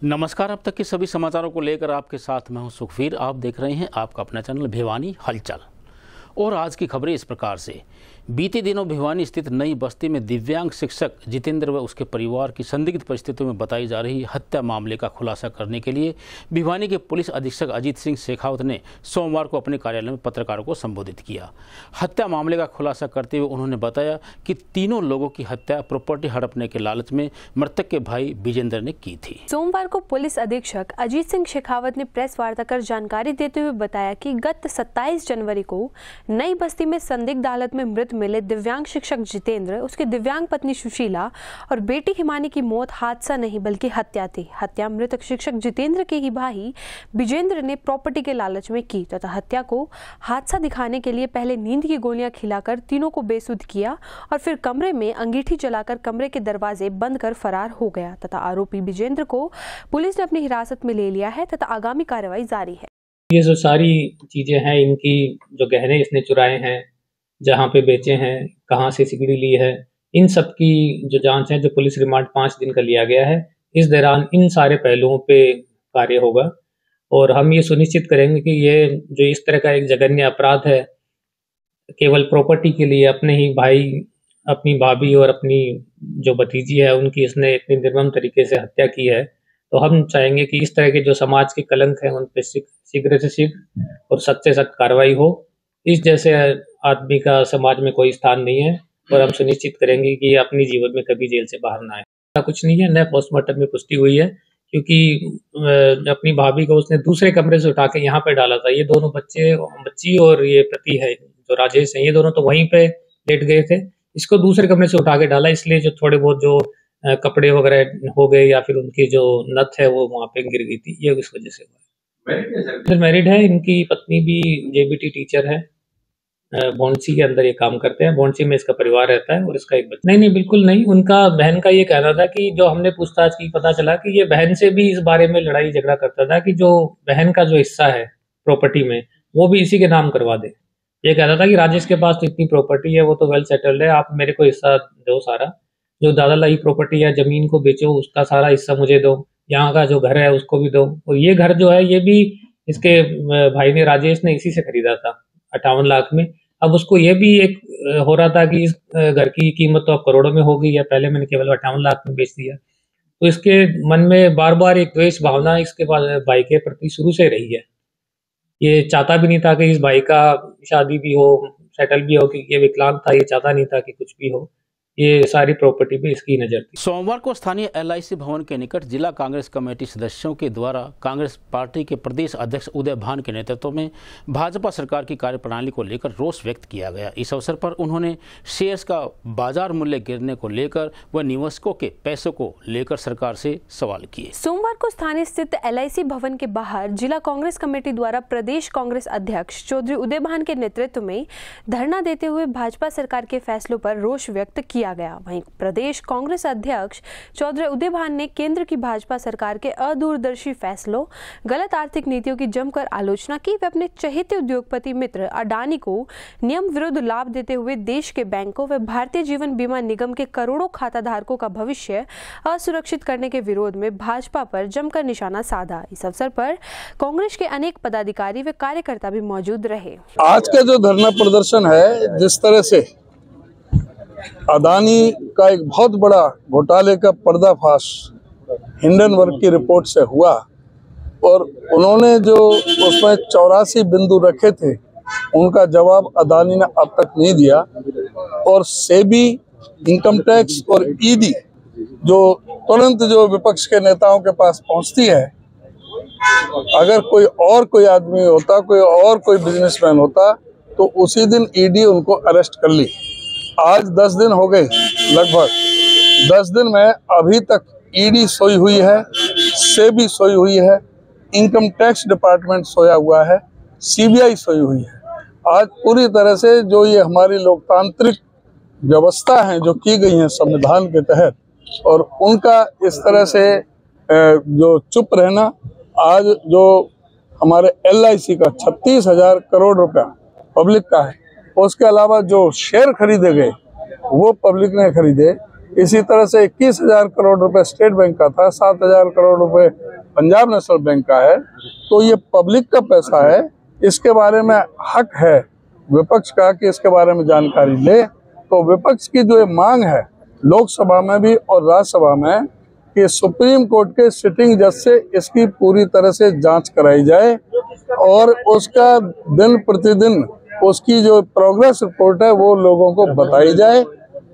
नमस्कार। अब तक के सभी समाचारों को लेकर आपके साथ मैं हूं सुखवीर। आप देख रहे हैं आपका अपना चैनल भिवानी हलचल। और आज की खबरें इस प्रकार से। बीते दिनों भिवानी स्थित नई बस्ती में दिव्यांग शिक्षक जितेंद्र व उसके परिवार की संदिग्ध परिस्थितियों में बताई जा रही हत्या मामले का खुलासा करने के लिए भिवानी के पुलिस अधीक्षक अजीत सिंह शेखावत ने सोमवार को अपने कार्यालय में पत्रकारों को संबोधित किया। हत्या मामले का खुलासा करते हुए उन्होंने बताया कि तीनों लोगों की हत्या प्रॉपर्टी हड़पने के लालच में मृतक के भाई विजेंद्र ने की थी। सोमवार को पुलिस अधीक्षक अजीत सिंह शेखावत ने प्रेस वार्ता कर जानकारी देते हुए बताया कि गत 27 जनवरी को नई बस्ती में संदिग्ध हालत में मृत मिले दिव्यांग शिक्षक जितेंद्र, उसकी दिव्यांग पत्नी सुशीला और बेटी हिमानी की मौत हादसा नहीं बल्कि हत्या थी। हत्या मृतक शिक्षक जितेंद्र के ही भाई विजेंद्र ने प्रॉपर्टी के लालच में की तथा हत्या को हादसा दिखाने के लिए पहले नींद की गोलियां खिलाकर तीनों को बेसुध किया और फिर कमरे में अंगीठी जलाकर कमरे के दरवाजे बंद कर फरार हो गया तथा आरोपी विजेंद्र को पुलिस ने अपनी हिरासत में ले लिया है तथा आगामी कार्रवाई जारी है। ये जो सारी चीजें हैं, इनकी जो गहने इसने चुराए हैं, जहाँ पे बेचे हैं, कहाँ से सिगड़ी ली है, इन सब की जो जांच है, जो पुलिस रिमांड 5 दिन का लिया गया है, इस दौरान इन सारे पहलुओं पे कार्य होगा और हम ये सुनिश्चित करेंगे कि ये जो इस तरह का एक जघन्य अपराध है, केवल प्रॉपर्टी के लिए अपने ही भाई, अपनी भाभी और अपनी जो भतीजी है उनकी इसने इतनी निर्मम तरीके से हत्या की है, तो हम चाहेंगे कि इस तरह के जो समाज के कलंक हैं उन पर शीघ्र से शीघ्र और सख्त से सख्त कार्रवाई हो। इस जैसे आदमी का समाज में कोई स्थान नहीं है और हम सुनिश्चित करेंगे कि ये अपनी जीवन में कभी जेल से बाहर ना आए। ऐसा कुछ नहीं है, न पोस्टमार्टम में पुष्टि हुई है, क्योंकि अपनी भाभी को उसने दूसरे कमरे से उठा के यहाँ पे डाला था। ये दोनों बच्ची और ये पति है जो राजेश है, ये दोनों तो वहीं पे लेट गए थे। इसको दूसरे कमरे से उठा के डाला, इसलिए जो थोड़े बहुत जो कपड़े वगैरह हो गए या फिर उनकी जो नथ है वो वहाँ पे गिर गई थी, ये इस वजह से हुआ। मैरिड है, इनकी पत्नी भी जेबीटी टीचर है, बॉन्सी के अंदर ये काम करते हैं। बॉन्सी में इसका परिवार रहता है और इसका एक बच्चा। नहीं, बिल्कुल नहीं। उनका बहन का ये कहना था कि जो हमने पूछताछ की, पता चला कि ये बहन से भी इस बारे में लड़ाई झगड़ा करता था कि जो बहन का जो हिस्सा है प्रॉपर्टी में वो भी इसी के नाम करवा दे। ये कहता था कि राजेश के पास तो इतनी प्रॉपर्टी है, वो तो वेल सेटल्ड है, आप मेरे को हिस्सा दो सारा, जो दादा लाई प्रॉपर्टी है, जमीन को बेचो, उसका सारा हिस्सा मुझे दो, यहाँ का जो घर है उसको भी दो। और ये घर जो है ये भी इसके भाई ने, राजेश ने, इसी से खरीदा था 58 लाख में। अब उसको ये भी एक हो रहा था कि इस घर की कीमत तो अब करोड़ों में हो गई है, पहले मैंने केवल 58 लाख में बेच दिया। तो इसके मन में बार बार एक द्वेष भावना इसके भाई के प्रति शुरू से रही है। ये चाहता भी नहीं था कि इस भाई का शादी भी हो, सेटल भी हो, कि ये विकलांग था, ये चाहता नहीं था कि कुछ भी हो। ये सारी प्रॉपर्टी भी इसकी नजर थी। सोमवार को स्थानीय LIC भवन के निकट जिला कांग्रेस कमेटी सदस्यों के द्वारा कांग्रेस पार्टी के प्रदेश अध्यक्ष उदय भान के नेतृत्व में भाजपा सरकार की कार्यप्रणाली को लेकर रोष व्यक्त किया गया। इस अवसर पर उन्होंने शेयर्स का बाजार मूल्य गिरने को लेकर व निवेशकों के पैसों को लेकर सरकार से सवाल किए। सोमवार को स्थानीय स्थित LIC भवन के बाहर जिला कांग्रेस कमेटी द्वारा प्रदेश कांग्रेस अध्यक्ष चौधरी उदय भान के नेतृत्व में धरना देते हुए भाजपा सरकार के फैसलों पर रोष व्यक्त किया गया। वहीं प्रदेश कांग्रेस अध्यक्ष चौधरी उदय भान ने केंद्र की भाजपा सरकार के अदूरदर्शी फैसलों, गलत आर्थिक नीतियों की जमकर आलोचना की। वे अपने चहेते उद्योगपति मित्र अडानी को नियम विरुद्ध लाभ देते हुए देश के बैंकों व भारतीय जीवन बीमा निगम के करोड़ों खाताधारकों का भविष्य असुरक्षित करने के विरोध में भाजपा पर जमकर निशाना साधा। इस अवसर पर कांग्रेस के अनेक पदाधिकारी व कार्यकर्ता भी मौजूद रहे। आज का जो धरना प्रदर्शन है, जिस तरह से अदानी का एक बहुत बड़ा घोटाले का पर्दाफाश हिंडनबर्ग की रिपोर्ट से हुआ और उन्होंने जो उसमें 84 बिंदु रखे थे उनका जवाब अदानी ने अब तक नहीं दिया। और सेबी, इनकम टैक्स और ईडी जो तुरंत जो विपक्ष के नेताओं के पास पहुंचती है, अगर कोई आदमी होता, कोई बिजनेसमैन होता तो उसी दिन ईडी उनको अरेस्ट कर ली। आज 10 दिन हो गए, लगभग 10 दिन में अभी तक ईडी सोई हुई है, सेबी सोई हुई है, इनकम टैक्स डिपार्टमेंट सोया हुआ है, सीबीआई सोई हुई है। आज पूरी तरह से जो ये हमारी लोकतांत्रिक व्यवस्था है जो की गई है संविधान के तहत, और उनका इस तरह से जो चुप रहना, आज जो हमारे LIC का 36,000 करोड़ रुपया पब्लिक का है, उसके अलावा जो शेयर खरीदे गए वो पब्लिक ने खरीदे, इसी तरह से 21,000 करोड़ रुपए स्टेट बैंक का था, 7,000 करोड़ रुपए पंजाब नेशनल बैंक का है। तो ये पब्लिक का पैसा है, इसके बारे में हक है विपक्ष का कि इसके बारे में जानकारी ले। तो विपक्ष की जो ये मांग है लोकसभा में भी और राज्यसभा में कि सुप्रीम कोर्ट के सिटिंग जज से इसकी पूरी तरह से जांच कराई जाए और उसका दिन प्रतिदिन उसकी जो प्रोग्रेस रिपोर्ट है वो लोगों को बताई जाए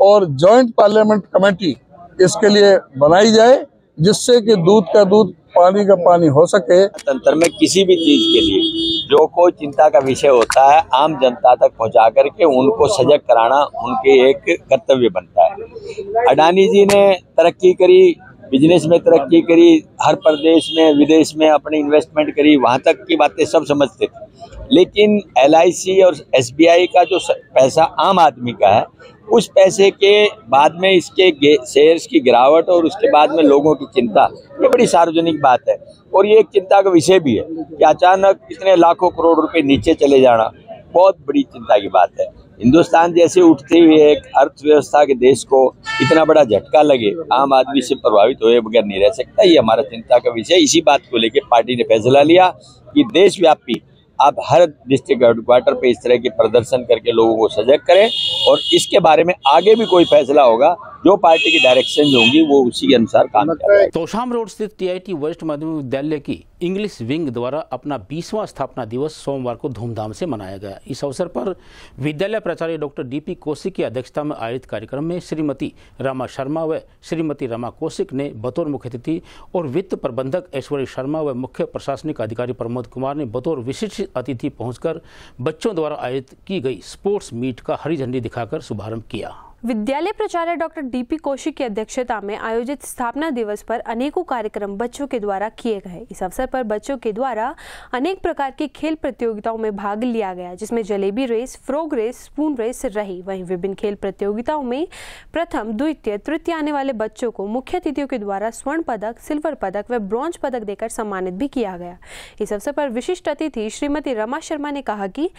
और जॉइंट पार्लियामेंट कमेटी इसके लिए बनाई जाए, जिससे कि दूध का दूध पानी का पानी हो सके। तंत्र में किसी भी चीज के लिए जो कोई चिंता का विषय होता है आम जनता तक पहुंचा करके उनको सजग कराना उनके एक कर्तव्य बनता है। अडानी जी ने तरक्की करी, बिजनेस में तरक्की करी, हर प्रदेश में विदेश में अपनी इन्वेस्टमेंट करी, वहां तक की बातें सब समझते थे। लेकिन LIC और SBI का जो पैसा आम आदमी का है, उस पैसे के बाद में इसके शेयर्स की गिरावट और उसके बाद में लोगों की चिंता, ये बड़ी सार्वजनिक बात है और ये एक चिंता का विषय भी है कि अचानक इतने लाखों करोड़ रुपए नीचे चले जाना बहुत बड़ी चिंता की बात है। हिंदुस्तान जैसे उठते हुए एक अर्थव्यवस्था के देश को इतना बड़ा झटका लगे, आम आदमी से प्रभावित हुए बगैर नहीं रह सकता। ये हमारा चिंता का विषय। इसी बात को लेकर पार्टी ने फैसला लिया कि देशव्यापी आप हर डिस्ट्रिक्ट हेडक्वार्टर पे इस तरह के प्रदर्शन करके लोगों को सजग करें और इसके बारे में आगे भी कोई फैसला होगा जो पार्टी की डायरेक्शन होंगी वो उसी के अनुसार काम करेगा। तोशाम रोड स्थित TIT वरिष्ठ माध्यमिक विद्यालय की इंग्लिश विंग द्वारा अपना 20वां स्थापना दिवस सोमवार को धूमधाम से मनाया गया। इस अवसर पर विद्यालय प्राचार्य डॉक्टर DP कौशिक की अध्यक्षता में आयोजित कार्यक्रम में श्रीमती रमा शर्मा व श्रीमती रमा कौशिक ने बतौर मुख्य अतिथि और वित्त प्रबंधक ऐश्वर्य शर्मा व मुख्य प्रशासनिक अधिकारी प्रमोद कुमार ने बतौर विशिष्ट अतिथि पहुंचकर बच्चों द्वारा आयोजित की गई स्पोर्ट्स मीट का हरी झंडी दिखाकर शुभारंभ किया। विद्यालय प्राचार्य डॉक्टर DP कौशिक की अध्यक्षता में आयोजित स्थापना दिवस पर अनेकों कार्यक्रम बच्चों के द्वारा किए गए। इस अवसर पर बच्चों के द्वारा अनेक प्रकार की खेल प्रतियोगिताओं में भाग लिया गया, जिसमें jalebi race, frog race, spoon race रही। वहीं विभिन्न खेल प्रतियोगिताओं में प्रथम, द्वितीय, तृतीय आने वाले बच्चों को मुख्य अतिथियों के द्वारा स्वर्ण पदक, सिल्वर पदक व ब्रॉन्ज पदक देकर सम्मानित भी किया गया। इस अवसर पर विशिष्ट अतिथि श्रीमती रमा शर्मा ने कहा कि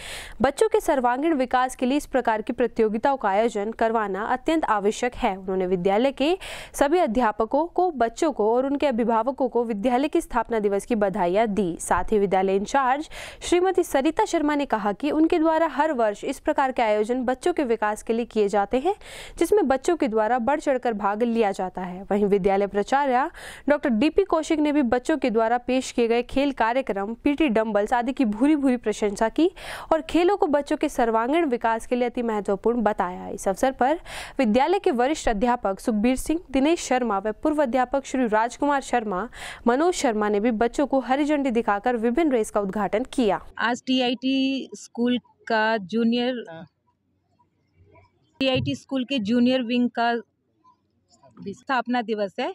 बच्चों के सर्वांगीण विकास के लिए इस प्रकार की प्रतियोगिताओं का आयोजन करवाना अत्यंत आवश्यक है। उन्होंने विद्यालय के सभी अध्यापकों को, बच्चों को और उनके अभिभावकों को विद्यालय की स्थापना दिवस की बधाइयां दी। साथ ही विद्यालय इंचार्ज श्रीमती सरिता शर्मा ने कहा कि उनके द्वारा हर वर्ष इस प्रकार के आयोजन बच्चों के विकास के लिए किए जाते हैं, जिसमें बच्चों के द्वारा बढ़ चढ़कर भाग लिया जाता है। वहीं विद्यालय प्राचार्य डॉक्टर DP कौशिक ने भी बच्चों के द्वारा पेश किए गए खेल कार्यक्रम, PT डंबल्स आदि की भूरी भूरी प्रशंसा की और खेलों को बच्चों के सर्वांगीण विकास के लिए अति महत्वपूर्ण बताया। इस अवसर पर विद्यालय के वरिष्ठ अध्यापक सुखबीर सिंह, दिनेश शर्मा व पूर्व अध्यापक श्री राजकुमार शर्मा, मनोज शर्मा ने भी बच्चों को हरी झंडी दिखाकर विभिन्न रेस का उद्घाटन किया। आज TIT स्कूल के जूनियर विंग का स्थापना दिवस है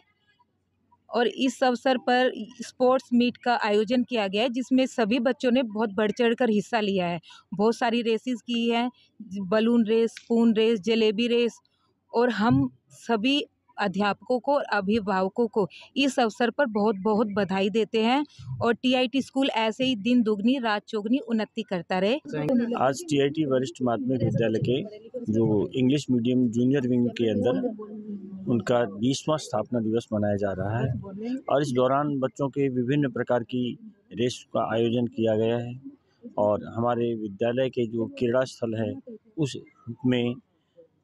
और इस अवसर पर स्पोर्ट्स मीट का आयोजन किया गया है, जिसमें सभी बच्चों ने बहुत बढ़ चढ़कर हिस्सा लिया है। बहुत सारी रेसेस की हैं, balloon race, spoon race, jalebi race, और हम सभी अध्यापकों को और अभिभावकों को इस अवसर पर बहुत बहुत बधाई देते हैं और TIT स्कूल ऐसे ही दिन दुगनी रात चौगनी उन्नति करता रहे। आज TIT वरिष्ठ माध्यमिक विद्यालय के जो इंग्लिश मीडियम जूनियर विंग के अंदर उनका 20वां स्थापना दिवस मनाया जा रहा है और इस दौरान बच्चों के विभिन्न प्रकार की रेस का आयोजन किया गया है और हमारे विद्यालय के जो क्रीड़ा स्थल है उसमें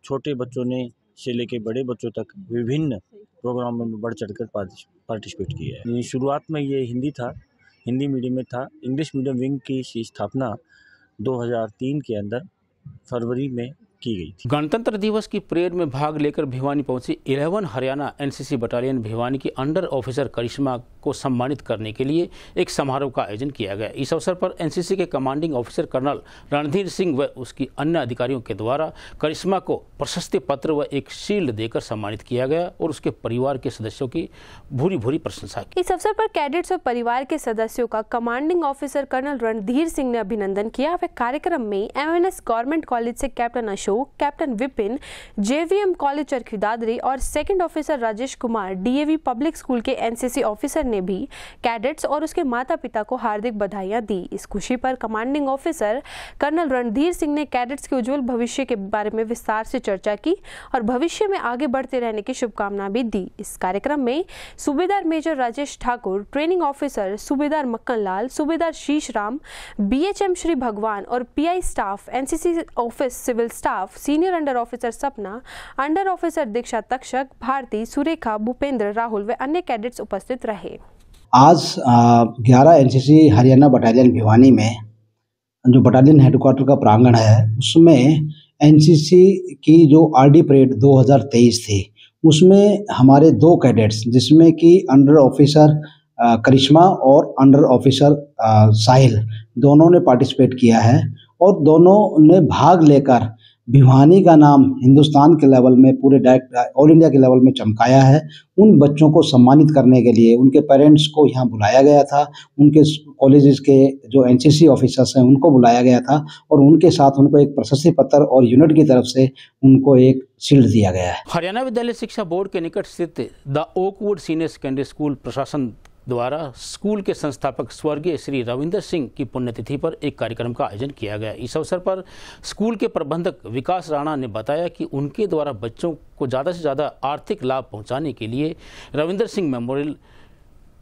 छोटे बच्चों ने से लेके बड़े बच्चों तक विभिन्न प्रोग्रामों में बढ़ चढ़कर पार्टिसिपेट किया है। शुरुआत में ये हिंदी मीडियम में था। इंग्लिश मीडियम विंग की स्थापना 2003 के अंदर फरवरी में की गई थी। गणतंत्र दिवस की परेड में भाग लेकर भिवानी पहुंची 11 हरियाणा NCC बटालियन भिवानी की अंडर ऑफिसर करिश्मा को सम्मानित करने के लिए एक समारोह का आयोजन किया गया। इस अवसर पर NCC के commanding officer colonel Randhir Singh व उसकी अन्य अधिकारियों के द्वारा करिश्मा को प्रशस्ति पत्र व एक शील्ड देकर सम्मानित किया गया और उसके परिवार के सदस्यों की भूरी भूरी प्रशंसा की। इस अवसर पर कैडेट्स और परिवार के सदस्यों का commanding officer colonel Randhir Singh ने अभिनंदन किया। वह कार्यक्रम में MNS गवर्नमेंट कॉलेज से captain Ashok, captain Vipin, JVM college Charkhi Dadri और second officer Rajesh Kumar DAV public school के NCC ऑफिसर ने भी कैडेट्स और उसके माता पिता को हार्दिक बधाइयां दी। इस खुशी पर commanding officer colonel Randhir Singh ने कैडेट्स के उज्जवल भविष्य के बारे में विस्तार से चर्चा की और भविष्य में आगे बढ़ते रहने की शुभकामना भी दी। इस कार्यक्रम में सूबेदार major Rajesh Thakur, training officer सूबेदार मक्कन लाल, सूबेदार शीश राम, BHM श्री भगवान और PI staff, NCC office civil staff, senior under officer Sapna, under officer Diksha Takshak, Bharti, Surekha, Bhupendra, Rahul व अन्य कैडेट्स उपस्थित रहे। आज 11 NCC हरियाणा बटालियन भिवानी में जो बटालियन हेडक्वार्टर का प्रांगण है उसमें NCC की जो RD परेड 2023 थी उसमें हमारे 2 कैडेट्स जिसमें कि अंडर ऑफिसर करिश्मा और अंडर ऑफिसर साहिल दोनों ने पार्टिसिपेट किया है और दोनों ने भाग लेकर भिवानी का नाम हिंदुस्तान के लेवल में पूरे डायरेक्ट ऑल इंडिया के लेवल में चमकाया है। उन बच्चों को सम्मानित करने के लिए उनके पेरेंट्स को यहाँ बुलाया गया था, उनके कॉलेजेस के जो NCC ऑफिसर्स हैं उनको बुलाया गया था और उनके साथ उनको एक प्रशस्ति पत्र और यूनिट की तरफ से उनको एक शील्ड दिया गया है। हरियाणा विद्यालय शिक्षा बोर्ड के निकट स्थित the oakwood senior secondary school प्रशासन द्वारा स्कूल के संस्थापक स्वर्गीय श्री रविंदर सिंह की पुण्यतिथि पर एक कार्यक्रम का आयोजन किया गया। इस अवसर पर स्कूल के प्रबंधक विकास राणा ने बताया कि उनके द्वारा बच्चों को ज़्यादा से ज़्यादा आर्थिक लाभ पहुंचाने के लिए रविंदर सिंह मेमोरियल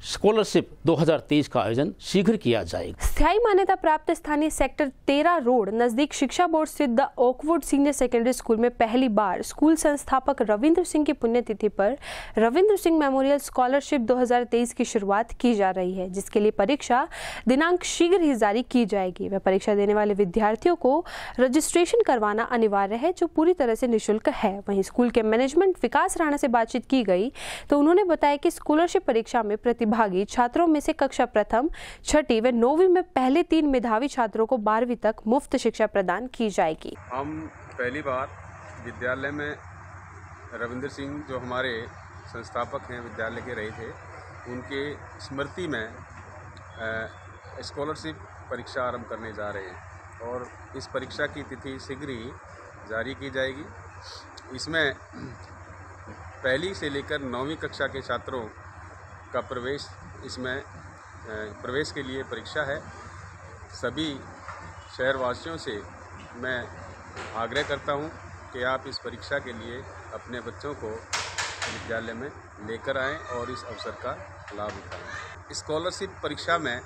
स्कॉलरशिप 2023 का आयोजन शीघ्र किया जाएगा। स्थायी मान्यता प्राप्त स्थानीय सेक्टर 13 रोड नजदीक शिक्षा बोर्ड स्थित the oakwood senior secondary school में पहली बार स्कूल संस्थापक रविंद्र सिंह की पुण्यतिथि पर रविंद्र सिंह मेमोरियल स्कॉलरशिप 2023 की शुरुआत की जा रही है, जिसके लिए परीक्षा दिनांक शीघ्र ही जारी की जाएगी। वह परीक्षा देने वाले विद्यार्थियों को रजिस्ट्रेशन करवाना अनिवार्य है जो पूरी तरह से निःशुल्क है। वहीं स्कूल के मैनेजमेंट विकास राणा से बातचीत की गई तो उन्होंने बताया कि स्कॉलरशिप परीक्षा में भागी छात्रों में से कक्षा प्रथम, छठी व 9वीं में पहले 3 मेधावी छात्रों को 12वीं तक मुफ्त शिक्षा प्रदान की जाएगी। हम पहली बार विद्यालय में रविंद्र सिंह जो हमारे संस्थापक हैं विद्यालय के रहे थे उनके स्मृति में स्कॉलरशिप परीक्षा आरंभ करने जा रहे हैं और इस परीक्षा की तिथि शीघ्र ही जारी की जाएगी। इसमें पहली से लेकर 9वीं कक्षा के छात्रों का प्रवेश इसमें प्रवेश के लिए परीक्षा है। सभी शहरवासियों से मैं आग्रह करता हूं कि आप इस परीक्षा के लिए अपने बच्चों को विद्यालय में लेकर आएं और इस अवसर का लाभ उठाएं। स्कॉलरशिप परीक्षा में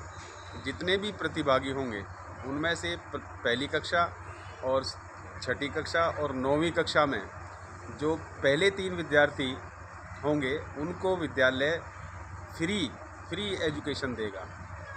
जितने भी प्रतिभागी होंगे उनमें से पहली कक्षा और छठी कक्षा और 9वीं कक्षा में जो पहले 3 विद्यार्थी होंगे उनको विद्यालय फ्री एजुकेशन देगा।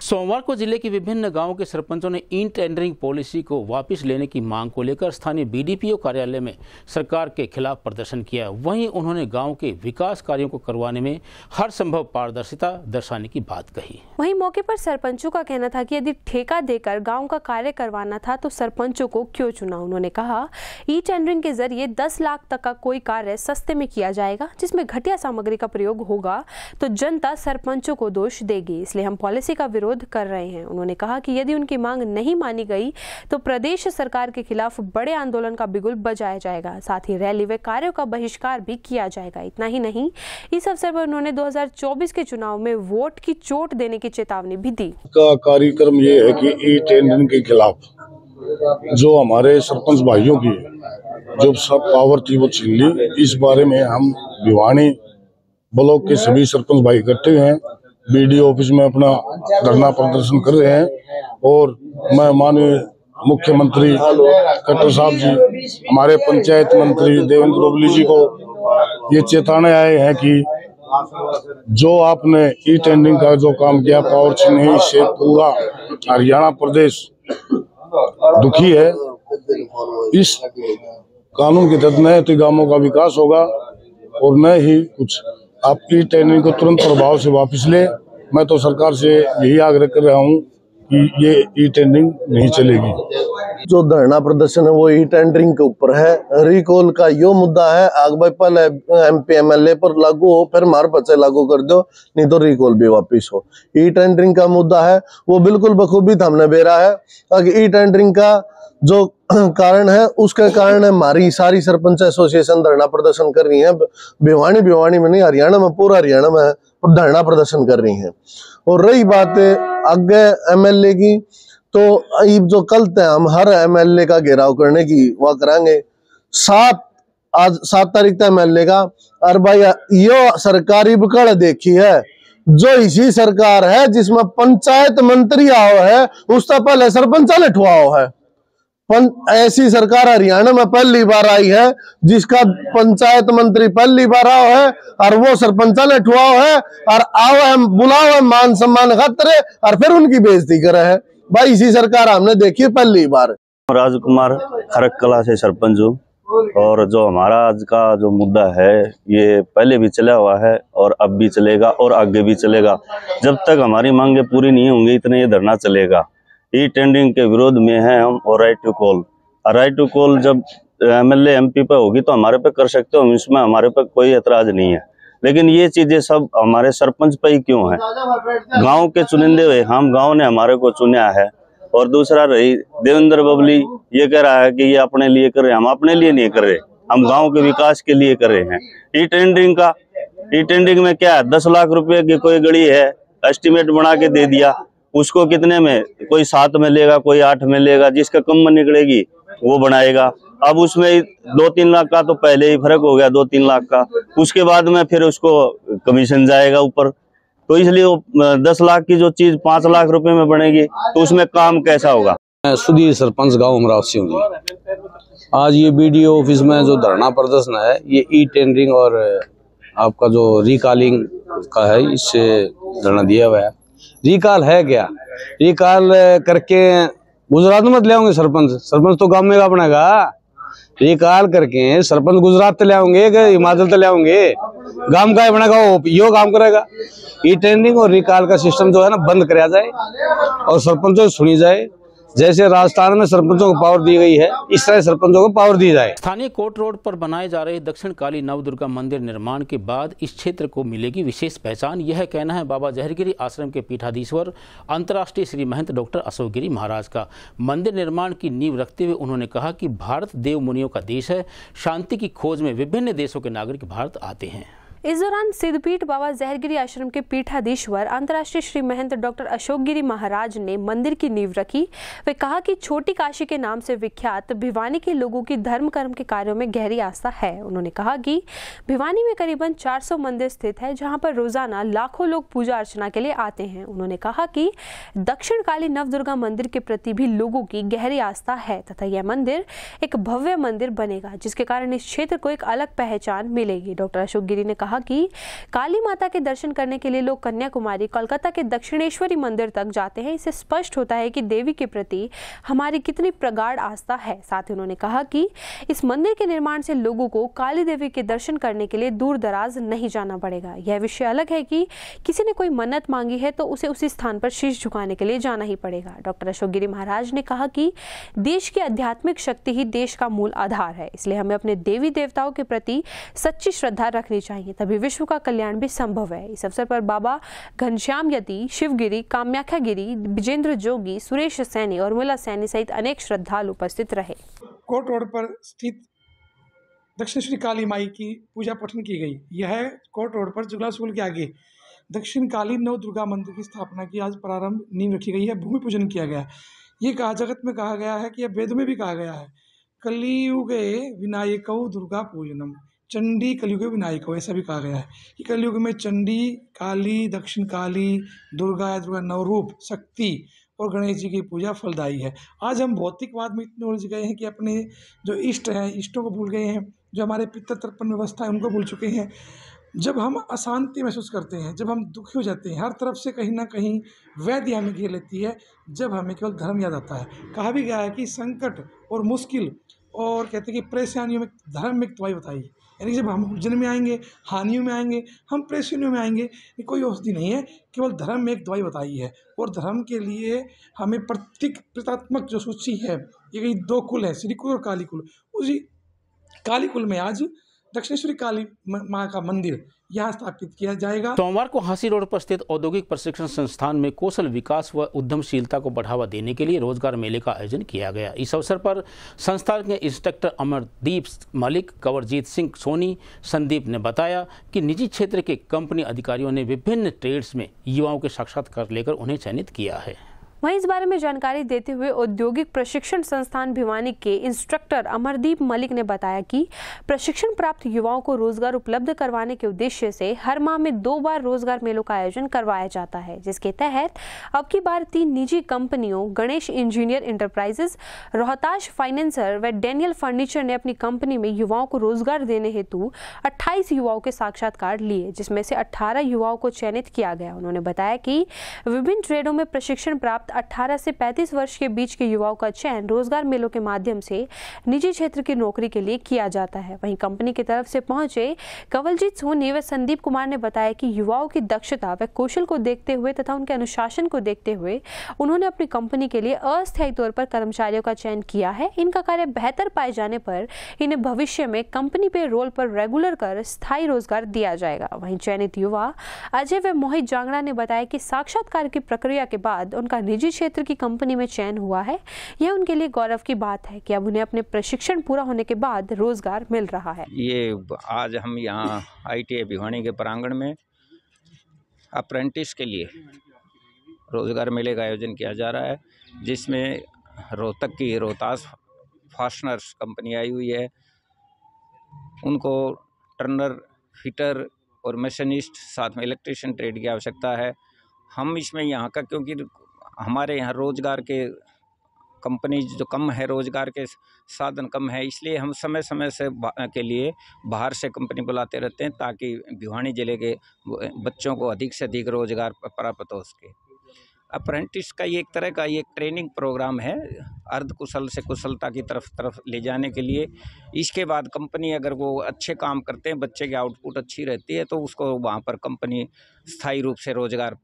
सोमवार को जिले के विभिन्न गांवों के सरपंचों ने ई टेंडरिंग पॉलिसी को वापस लेने की मांग को लेकर स्थानीय BDPO कार्यालय में सरकार के खिलाफ प्रदर्शन किया। वहीं उन्होंने गांव के विकास कार्यों को करवाने में हर संभव पारदर्शिता दर्शाने की बात कही। वहीं मौके पर सरपंचों का कहना था कि यदि ठेका देकर गांव का कार्य करवाना था तो सरपंचों को क्यों चुना। उन्होंने कहा ई टेंडरिंग के जरिए 10 लाख तक का कोई कार्य सस्ते में किया जाएगा, जिसमें घटिया सामग्री का प्रयोग होगा तो जनता सरपंचों को दोष देगी, इसलिए हम पॉलिसी का विरोध कर रहे हैं। उन्होंने कहा कि यदि उनकी मांग नहीं मानी गई तो प्रदेश सरकार के खिलाफ बड़े आंदोलन का बिगुल बजाया जाएगा, साथ ही रैली व कार्यों का बहिष्कार भी किया जाएगा। इतना ही नहीं, इस अवसर पर उन्होंने 2024 के चुनाव में वोट की चोट देने की चेतावनी भी दी। का कार्यक्रम ये है कि ई टेंडरिंग के खिलाफ जो हमारे सरपंच भाइयों की जो सब पावर थी वो छीन ली। इस बारे में हम भिवानी ब्लॉक के सभी सरपंच भाई इकट्ठे हैं, BDO ऑफिस में अपना धरना प्रदर्शन कर रहे हैं और मैं माननीय मुख्यमंत्री खट्टर साहब जी, हमारे पंचायत मंत्री देवेंद्र ओबली जी को ये चेताने आए हैं कि जो आपने ई टेंडरिंग का जो काम किया पावर छीनने से पूरा हरियाणा प्रदेश दुखी है। इस कानून के तहत न तो गांवों का विकास होगा और न ही कुछ। आप ई टेंडरिंग को तुरंत प्रभाव से वापस ले। मैं तो सरकार से यही आग्रह कर रहा हूं कि ये ई टेंडरिंग नहीं चलेगी। जो धरना प्रदर्शन है वो ई टेंडरिंग के ऊपर है। रिकॉल का यो मुद्दा है, आग भाई पहले MP MLA पर लागू हो, फिर मार पचे लागू कर दो, नहीं तो रिकॉल भी वापिस हो। ई टेंडरिंग का मुद्दा है वो बिल्कुल बखूबी हमने बेरा है, ताकि ई टेंडरिंग का जो कारण है उसके कारण हमारी सारी सरपंच एसोसिएशन धरना प्रदर्शन कर रही है। भिवानी में नहीं, हरियाणा में, पूरा हरियाणा में धरना प्रदर्शन कर रही है। और रही बात आगे MLA की, तो जो कल तय हम हर MLA का घेराव करने की वह कराएंगे। आज 7 तारीख तक MLA का, और भाई यो सरकारी बकड़ देखी है जो इसी सरकार है जिसमें पंचायत मंत्री आओ है, उससे पहले सरपंच लिठवाओ है। ऐसी सरकार हरियाणा में पहली बार आई है जिसका पंचायत मंत्री पहली बार आओ है और वो सरपंच लिठवाओ है और आओ है, बुलाओ है मान सम्मान खातिर, और फिर उनकी बेइज्जती करे है। भाई इसी सरकार हमने देखी पहली बार। राजकुमार खरक कला से सरपंच हूँ, और जो हमारा आज का जो मुद्दा है ये पहले भी चला हुआ है और अब भी चलेगा और आगे भी चलेगा। जब तक हमारी मांगे पूरी नहीं होंगी इतने ये धरना चलेगा। ई टेंडरिंग के विरोध में है हम, और राइट टू कॉल जब MLA MP पे होगी तो हमारे पे कर सकते हो, इसमें हमारे पे कोई एतराज नहीं है। लेकिन ये चीजें सब हमारे सरपंच पे ही क्यों है? गांव के चुनिंदे हुए हम, गांव ने हमारे को चुना है। और दूसरा रही देवेंद्र बबली, ये कह रहा है कि ये अपने लिए कर रहे हैं, हम अपने लिए नहीं कर रहे, हम गांव के विकास के लिए कर रहे हैं। ई टेंडरिंग में क्या है, 10 लाख रुपए की कोई गड़ी है, एस्टिमेट बना के दे दिया, उसको कितने में, कोई 7 में लेगा, कोई 8 में लेगा, जिसका कम में निकलेगी वो बनाएगा। अब उसमें 2-3 लाख का तो पहले ही फर्क हो गया, 2-3 लाख का, उसके बाद में फिर उसको कमीशन जाएगा ऊपर। तो इसलिए वो 10 लाख की जो चीज 5 लाख रुपए में बनेगी तो उसमें काम कैसा होगा। सुधीर सरपंच गाँव अमरावती हूँ। आज ये BDO ऑफिस में जो धरना प्रदर्शन है ये ई टेंडरिंग और आपका जो रिकॉलिंग का है, इससे धरना दिया हुआ है। रिकॉल है क्या? रिकॉल करके गुजरात मत ले आओगे सरपंच तो गांव में का बनेगा। रिकॉल करके सरपंच गुजरात ले आओगे कि हिमाचल ले आओगे, गांव का बनेगा वो यो काम करेगा। ई टेंडरिंग और रिकॉल का सिस्टम जो है ना बंद कराया जाए और सरपंचों से सुनी जाए। जैसे राजस्थान में सरपंचों को पावर दी गई है, इस तरह सरपंचों को पावर दी जाए। स्थानीय कोट रोड पर बनाए जा रहे दक्षिण काली नवदुर्गा मंदिर निर्माण के बाद इस क्षेत्र को मिलेगी विशेष पहचान, यह कहना है बाबा जहरगिरी आश्रम के पीठाधीश्वर अंतर्राष्ट्रीय श्री महंत डॉक्टर अशोक गिरी महाराज का। मंदिर निर्माण की नींव रखते हुए उन्होंने कहा कि भारत देव मुनियों का देश है, शांति की खोज में विभिन्न देशों के नागरिक भारत आते हैं। इस दौरान सिद्धपीठ बाबा जहरगिरी आश्रम के पीठाधीश्वर अंतर्राष्ट्रीय श्री महंत डॉक्टर अशोक गिरी महाराज ने मंदिर की नींव रखी। वे कहा कि छोटी काशी के नाम से विख्यात भिवानी के लोगों की धर्म कर्म के कार्यों में गहरी आस्था है। उन्होंने कहा कि भिवानी में करीबन 400 मंदिर स्थित है जहां पर रोजाना लाखों लोग पूजा अर्चना के लिए आते हैं। उन्होंने कहा कि दक्षिण काली नवदुर्गा मंदिर के प्रति भी लोगों की गहरी आस्था है तथा यह मंदिर एक भव्य मंदिर बनेगा जिसके कारण इस क्षेत्र को एक अलग पहचान मिलेगी। डॉक्टर अशोक गिरी ने कहा कि काली माता के दर्शन करने के लिए लोग कन्याकुमारी, कोलकाता के दक्षिणेश्वरी मंदिर तक जाते हैं। इससे स्पष्ट होता है कि देवी के प्रति हमारी कितनी प्रगाढ़ आस्था है। साथ ही उन्होंने कहा कि इस मंदिर के निर्माण से लोगों को काली देवी के दर्शन करने के लिए दूर दराज नहीं जाना पड़ेगा। यह विषय अलग है कि किसी ने कोई मन्नत मांगी है तो उसे उसी स्थान पर शीश झुकाने के लिए जाना ही पड़ेगा। डॉक्टर अशोक गिरी महाराज ने कहा कि देश की आध्यात्मिक शक्ति ही देश का मूल आधार है, इसलिए हमें अपने देवी देवताओं के प्रति सच्ची श्रद्धा रखनी चाहिए, तभी विश्व का कल्याण भी संभव है। इस अवसर पर बाबा घनश्याम यति, शिवगिरी, कामाख्या गिरी, विजेंद्र जोगी, सुरेश सैनी और मुला सैनी सहित अनेक श्रद्धालु उपस्थित रहे। कोट रोड पर स्थित दक्षिण श्री काली माई की पूजा पठन की गई। यह कोट रोड पर जुगला स्कूल के आगे दक्षिण काली नव दुर्गा मंदिर की स्थापना की आज प्रारंभ नींव रखी गई है, भूमि पूजन किया गया। ये जगत में कहा गया है कि यह वेद में भी कहा गया है, कलियुगे विनायकौ दुर्गा पूजनम, चंडी कलियुग विनायक हो, ऐसा भी कहा गया है कि कलियुग में चंडी, काली, दक्षिण काली, दुर्गा नवरूप शक्ति और गणेश जी की पूजा फलदायी है। आज हम भौतिकवाद में इतने उलझ गए हैं कि अपने जो इष्ट हैं इष्टों को भूल गए हैं, जो हमारे पितृ तर्पण व्यवस्था है उनको भूल चुके हैं। जब हम अशांति महसूस करते हैं, जब हम दुखी हो जाते हैं, हर तरफ से कहीं ना कहीं वैद्य हमें घेर लेती है, जब हमें केवल धर्म याद आता है। कहा भी गया है कि संकट और मुश्किल और कहते हैं कि परेशानियों में धर्म में एक दवाई बताई, यानी जब हम उलझन में आएंगे, हानियों में आएंगे, हम परेशानियों में आएंगे, ये कोई औषधि नहीं है, केवल धर्म में एक दवाई बताई है। और धर्म के लिए हमें प्रतीकात्मक जो सूची है, ये 2 कुल है, श्री कुल और काली कुल। उसी काली कुल में आज दक्षिणेश्वरी काली माँ का मंदिर यहाँ स्थापित किया जाएगा। सोमवार को हांसी रोड पर स्थित औद्योगिक प्रशिक्षण संस्थान में कौशल विकास व उद्यमशीलता को बढ़ावा देने के लिए रोजगार मेले का आयोजन किया गया। इस अवसर पर संस्थान के इंस्ट्रक्टर अमरदीप मलिक, कंवरजीत सिंह सोनी, संदीप ने बताया कि निजी क्षेत्र के कंपनी अधिकारियों ने विभिन्न ट्रेड्स में युवाओं के साक्षात्कार लेकर उन्हें चयनित किया है। वहीं इस बारे में जानकारी देते हुए औद्योगिक प्रशिक्षण संस्थान भिवानी के इंस्ट्रक्टर अमरदीप मलिक ने बताया कि प्रशिक्षण प्राप्त युवाओं को रोजगार उपलब्ध करवाने के उद्देश्य से हर माह में 2 बार रोजगार मेलों का आयोजन करवाया जाता है, जिसके तहत अब की बार 3 निजी कंपनियों Ganesh engineer enterprises, Rohtash financer व डेनियल फर्नीचर ने अपनी कंपनी में युवाओं को रोजगार देने हेतु 28 युवाओं के साक्षात्कार लिए, जिसमें से 18 युवाओं को चयनित किया गया। उन्होंने बताया कि विभिन्न ट्रेडों में प्रशिक्षण प्राप्त 18 से 35 वर्ष के बीच के युवाओं का चयन रोजगार मेलों के माध्यम से निजी क्षेत्र की नौकरी के लिए किया जाता है। वहीं कंपनी की तरफ से पहुंचे कंवरजीत सोनी व संदीप कुमार ने बताया कि युवाओं की दक्षता व कौशल को देखते हुए तथा उनके अनुशासन को देखते हुए उन्होंने अपनी कंपनी के लिए अस्थायी तौर पर कर्मचारियों का चयन किया है। इनका कार्य बेहतर पाए जाने पर इन्हें भविष्य में कंपनी पे रोल पर रेगुलर कर स्थायी रोजगार दिया जाएगा। वहीं चयनित युवा अजय व मोहित जांगड़ा ने बताया कि साक्षात्कार की प्रक्रिया के बाद उनका निजी क्षेत्र की कंपनी में चयन हुआ है। यह उनके लिए गौरव की बात है कि अब उन्हें अपने प्रशिक्षण पूरा होने के बाद रोजगार मिल रहा है। ये आज हम यहाँ ITI भिवानी के प्रांगण में अप्रेंटिस के लिए रोजगार मेले का आयोजन किया जा रहा है, जिसमें रोहतक की रोहतास फास्टनर्स कंपनी आई हुई है। उनको टर्नर, फिटर और मशीनिस्ट, साथ में इलेक्ट्रीशियन ट्रेड की आवश्यकता है। हम इसमें यहाँ का, क्योंकि हमारे यहाँ रोजगार के कंपनी जो कम है, रोजगार के साधन कम है, इसलिए हम समय समय से के लिए बाहर से कंपनी बुलाते रहते हैं ताकि भिवानी जिले के बच्चों को अधिक से अधिक रोजगार प्राप्त हो सके। अप्रेंटिस का ये एक तरह का ये ट्रेनिंग प्रोग्राम है, अर्ध कुशल से कुशलता की तरफ ले जाने के लिए। इसके बाद कंपनी अगर वो अच्छे काम करते हैं, बच्चे की आउटपुट अच्छी रहती है, तो उसको वहाँ पर कंपनी स्थायी रूप से रोजगार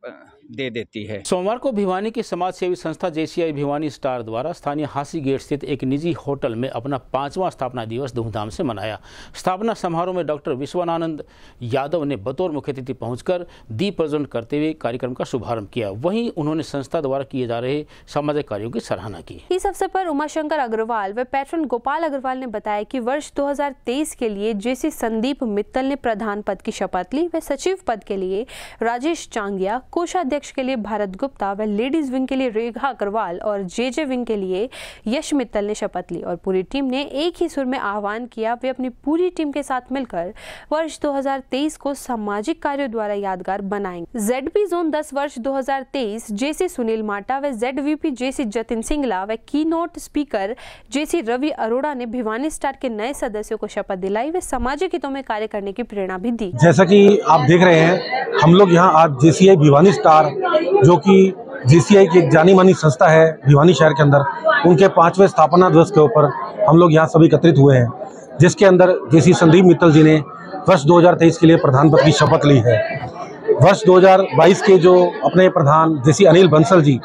दे देती है। सोमवार को भिवानी की समाज सेवी संस्था JCI भिवानी स्टार द्वारा स्थानीय हांसी गेट स्थित एक निजी होटल में अपना 5वां स्थापना दिवस धूमधाम से मनाया। स्थापना समारोह में डॉक्टर विश्वनानंद यादव ने बतौर मुख्य अतिथि पहुंचकर दीप प्रज्वलन करते हुए कार्यक्रम का शुभारंभ किया। वहीं उन्होंने संस्था द्वारा किए जा रहे सामाजिक कार्यों की सराहना की। इस अवसर पर उमाशंकर अग्रवाल व पैट्रन गोपाल अग्रवाल ने बताया कि वर्ष 2023 के लिए JC संदीप मित्तल ने प्रधान पद की शपथ ली व सचिव पद के लिए राजेश चांगिया, कोषाध्यक्ष के लिए भारत गुप्ता व लेडीज विंग के लिए रेखा अग्रवाल और JJ विंग के लिए यश मित्तल ने शपथ ली। और पूरी टीम ने एक ही सुर में आह्वान किया वे अपनी पूरी टीम के साथ मिलकर वर्ष 2023 को सामाजिक कार्यों द्वारा यादगार बनाएंगे। ZP जोन 10 वर्ष 2023 JC सुनील माटा व ZVP JC जतिन सिंगला व keynote speaker JC Ravi Arora ने भिवानी स्टार के नए सदस्यों को शपथ दिलाई व सामाजिक हितों में कार्य करने की प्रेरणा भी दी। जैसा कि आप देख रहे हैं, हम लोग यहाँ आज JCI भिवानी स्टार, जो कि JCI की एक जानी मानी संस्था है भिवानी शहर के अंदर, उनके 5वें स्थापना दिवस के ऊपर हम लोग यहाँ सभी एकत्रित हुए हैं, जिसके अंदर JC संदीप मित्तल जी ने वर्ष 2023 के लिए प्रधान पद की शपथ ली है। वर्ष 2022 के जो अपने प्रधान JC अनिल बंसल जी,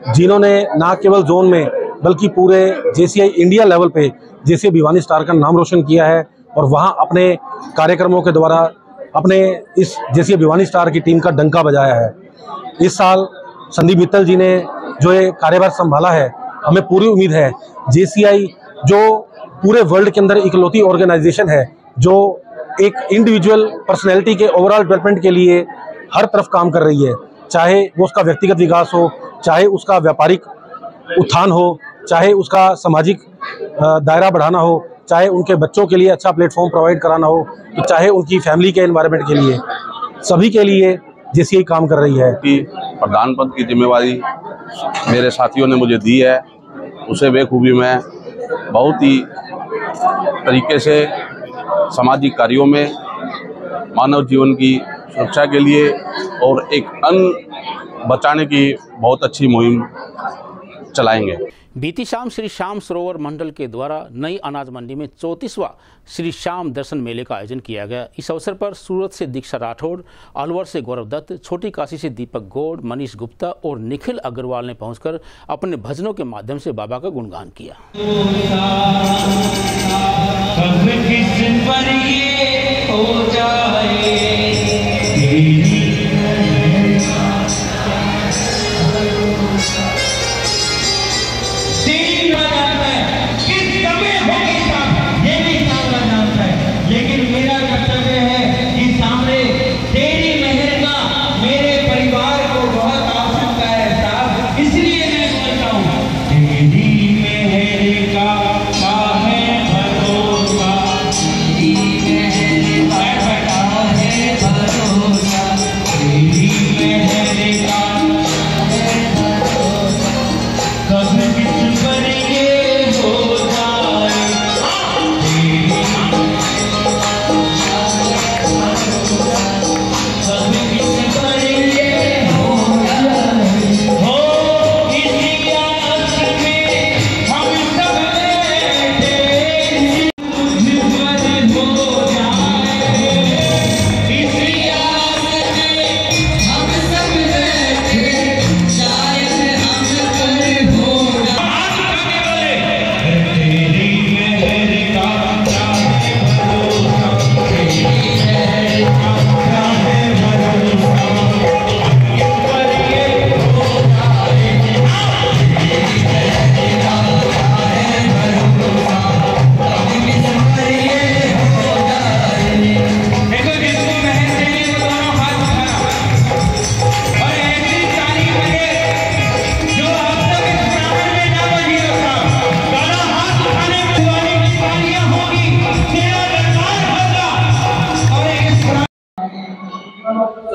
जिन्होंने न केवल जोन में बल्कि पूरे JCI इंडिया लेवल पे JCI भिवानी स्टार का नाम रोशन किया है और वहाँ अपने कार्यक्रमों के द्वारा अपने इस JCI भिवानी स्टार की टीम का डंका बजाया है। इस साल संदीप मित्तल जी ने जो ये कार्यभार संभाला है, हमें पूरी उम्मीद है JCI जो पूरे वर्ल्ड के अंदर इकलौती ऑर्गेनाइजेशन है जो एक इंडिविजुअल पर्सनैलिटी के ओवरऑल डेवलपमेंट के लिए हर तरफ काम कर रही है, चाहे वो उसका व्यक्तिगत विकास हो, चाहे उसका व्यापारिक उत्थान हो, चाहे उसका सामाजिक दायरा बढ़ाना हो, चाहे उनके बच्चों के लिए अच्छा प्लेटफॉर्म प्रोवाइड कराना हो, तो चाहे उनकी फैमिली के एनवायरनमेंट के लिए, सभी के लिए JCI काम कर रही है। कि प्रधान पद की जिम्मेवारी मेरे साथियों ने मुझे दी है, उसे बेखूबी मैं बहुत ही तरीके से सामाजिक कार्यों में, मानव जीवन की सुरक्षा के लिए और एक अन्न बचाने की बहुत अच्छी मुहिम चलाएंगे। बीती शाम श्री श्याम सरोवर मंडल के द्वारा नई अनाज मंडी में 34वां श्री श्याम दर्शन मेले का आयोजन किया गया। इस अवसर पर सूरत से दीक्षा राठौड़, अलवर से गौरव दत्त, छोटी काशी से दीपक गौड़, मनीष गुप्ता और निखिल अग्रवाल ने पहुंचकर अपने भजनों के माध्यम से बाबा का गुणगान किया।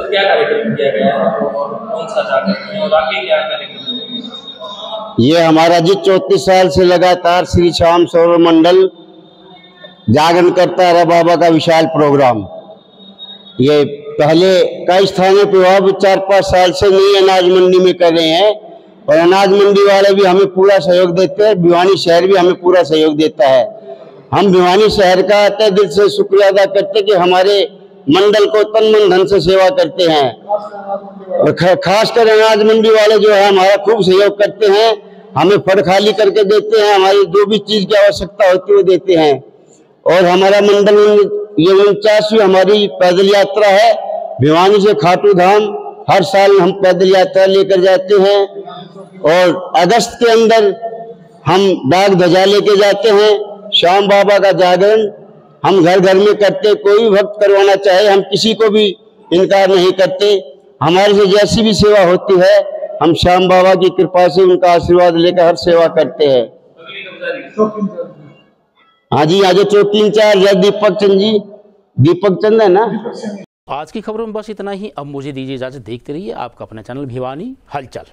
क्या कार्यक्रम किया गया है, कौन सा जागरण और आगे क्या कार्यक्रम? ये हमारा जी 34 साल से लगातार श्री श्याम सरोवर मंडल जागरण करता रहा बाबा का विशाल प्रोग्राम। ये पहले कई स्थानों पे अब 4-5 साल से नई अनाज मंडी में कर रहे हैं और अनाज मंडी वाले भी हमें पूरा सहयोग देते हैं, भिवानी शहर भी हमें पूरा सहयोग देता है। हम भिवानी शहर का तहे दिल से शुक्रिया अदा करते कि हमारे मंडल को तन मन धन से सेवा करते हैं और खासकर अनाज मंडी वाले जो है हमारा खूब सहयोग करते हैं, हमें फड़ खाली करके देते हैं, हमारी जो भी चीज की आवश्यकता होती है वो देते हैं। और हमारा मंडल ये 49वीं हमारी पैदल यात्रा है भिवानी से खाटू धाम। हर साल हम पैदल यात्रा लेकर जाते हैं और अगस्त के अंदर हम डाक ध्वजा लेके जाते हैं। श्याम बाबा का जागरण हम घर घर में करते, कोई भी भक्त करवाना चाहे हम किसी को भी इनकार नहीं करते। हमारे से जैसी भी सेवा होती है हम श्याम बाबा की कृपा से उनका आशीर्वाद लेकर हर सेवा करते हैं। हाँ जी, आज चौकी इंचार्ज है दीपक चंद जी, दीपक चंद है ना। आज की खबरों में बस इतना ही। अब मुझे दीजिए इजाजत। देखते रहिए आपका अपना चैनल भिवानी हलचल।